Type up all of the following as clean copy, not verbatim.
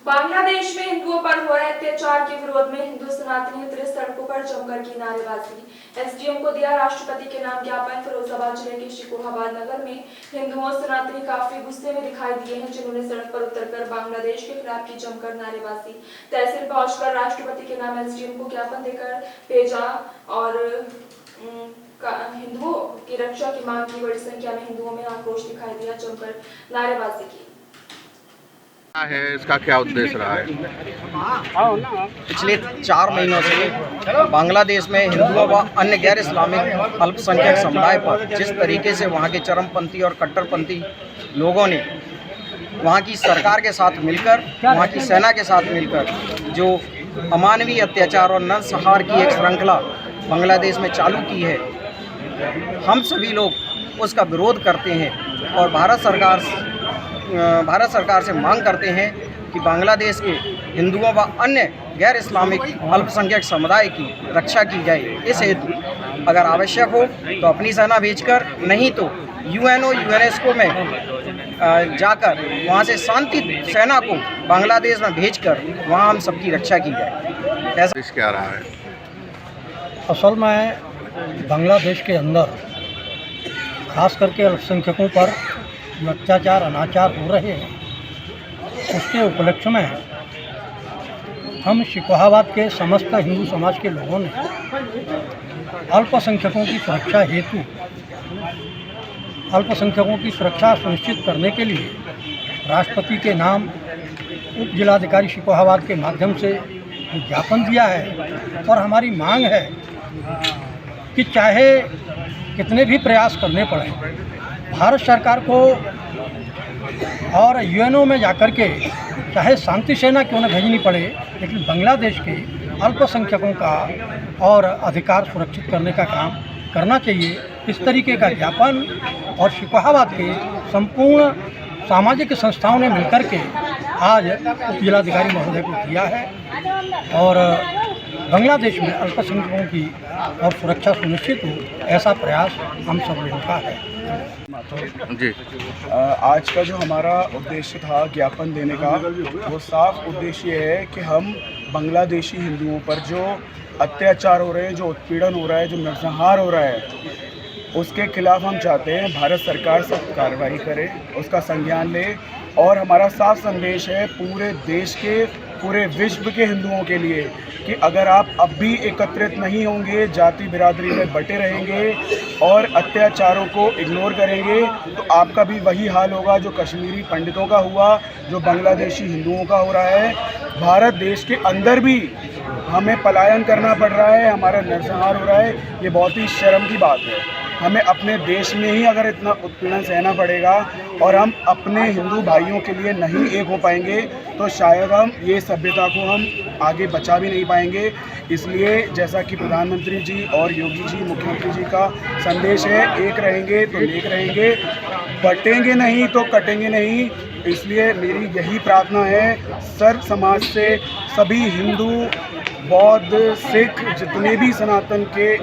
बांग्लादेश में हिंदुओं पर हो रहे अत्याचार के विरोध में हिंदू सनातनी उतरे सड़कों पर जमकर की नारेबाजी। एसडीएम को दिया राष्ट्रपति के नाम ज्ञापन। फिरोजाबाद जिले के शिकोहाबाद नगर में हिंदुओं सनातनी काफी गुस्से में दिखाई दिए हैं, जिन्होंने सड़क पर उतरकर बांग्लादेश के खिलाफ की जमकर नारेबाजी। तहसील पहुंचकर राष्ट्रपति के नाम एसडीएम को ज्ञापन देकर भेजा और हिंदुओं की रक्षा की मांग की। बड़ी संख्या में हिंदुओं में आक्रोश दिखाई दिया, जमकर नारेबाजी की। है इसका क्या उद्देश्य रहा है? पिछले 4 महीनों से बांग्लादेश में हिंदुओं व अन्य गैर इस्लामिक अल्पसंख्यक समुदाय पर जिस तरीके से वहां के चरमपंथी और कट्टरपंथी लोगों ने वहां की सरकार के साथ मिलकर, वहां की सेना के साथ मिलकर जो अमानवीय अत्याचार और नरसंहार की एक श्रृंखला बांग्लादेश में चालू की है, हम सभी लोग उसका विरोध करते हैं और भारत सरकार से मांग करते हैं कि बांग्लादेश के हिंदुओं व अन्य गैर इस्लामिक अल्पसंख्यक समुदाय की रक्षा की जाए। इस हेतु अगर आवश्यक हो तो अपनी सेना भेजकर, नहीं तो यूएनओ यूएनएसको में जाकर वहां से शांति सेना को बांग्लादेश में भेजकर वहां हम सबकी रक्षा की जाए। ऐसा क्या रहा है? असल में बांग्लादेश के अंदर खास करके अल्पसंख्यकों पर जो अत्याचार अनाचार हो रहे हैं, उसके उपलक्ष्य में हम शिकोहाबाद के समस्त हिंदू समाज के लोगों ने अल्पसंख्यकों की सुरक्षा हेतु, अल्पसंख्यकों की सुरक्षा सुनिश्चित करने के लिए राष्ट्रपति के नाम उप जिलाधिकारी शिकोहाबाद के माध्यम से ज्ञापन दिया है। और हमारी मांग है कि चाहे कितने भी प्रयास करने पड़े, भारत सरकार को और यूएनओ में जाकर के चाहे शांति सेना क्यों न भेजनी पड़े, लेकिन बांग्लादेश के अल्पसंख्यकों का और अधिकार सुरक्षित करने का काम करना चाहिए। इस तरीके का ज्ञापन और शिकोहाबाद के संपूर्ण सामाजिक संस्थाओं ने मिलकर के आज उप जिलाधिकारी महोदय को दिया है और बांग्लादेश में अल्पसंख्यकों की और सुरक्षा सुनिश्चित हो, ऐसा प्रयास हम सब लोगों का है। जी, आज का जो हमारा उद्देश्य था ज्ञापन देने का, वो साफ उद्देश्य है कि हम बांग्लादेशी हिंदुओं पर जो अत्याचार हो रहे हैं, जो उत्पीड़न हो रहा है, जो नरसंहार हो रहा है, उसके खिलाफ हम चाहते हैं भारत सरकार सख्त कार्रवाई करे, उसका संज्ञान ले। और हमारा साफ संदेश है पूरे देश के, पूरे विश्व के हिंदुओं के लिए कि अगर आप अब भी एकत्रित नहीं होंगे, जाति बिरादरी में बटे रहेंगे और अत्याचारों को इग्नोर करेंगे, तो आपका भी वही हाल होगा जो कश्मीरी पंडितों का हुआ, जो बांग्लादेशी हिंदुओं का हो रहा है। भारत देश के अंदर भी हमें पलायन करना पड़ रहा है, हमारा नरसंहार हो रहा है। ये बहुत ही शर्म की बात है। हमें अपने देश में ही अगर इतना उत्पीड़न सहना पड़ेगा और हम अपने हिंदू भाइयों के लिए नहीं एक हो पाएंगे, तो शायद हम ये सभ्यता को हम आगे बचा भी नहीं पाएंगे। इसलिए जैसा कि प्रधानमंत्री जी और योगी जी, मुख्यमंत्री जी का संदेश है, एक रहेंगे तो नेक रहेंगे, बटेंगे नहीं तो कटेंगे नहीं। इसलिए मेरी यही प्रार्थना है सर्व समाज से, सभी हिंदू, बौद्ध, सिख, जितने भी सनातन के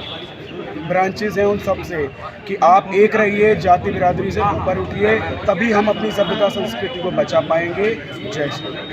ब्रांचेस हैं, उन सब से कि आप एक रहिए, जाति बिरादरी से ऊपर उठिए, तभी हम अपनी सभ्यता संस्कृति को बचा पाएंगे। जय श्री राम।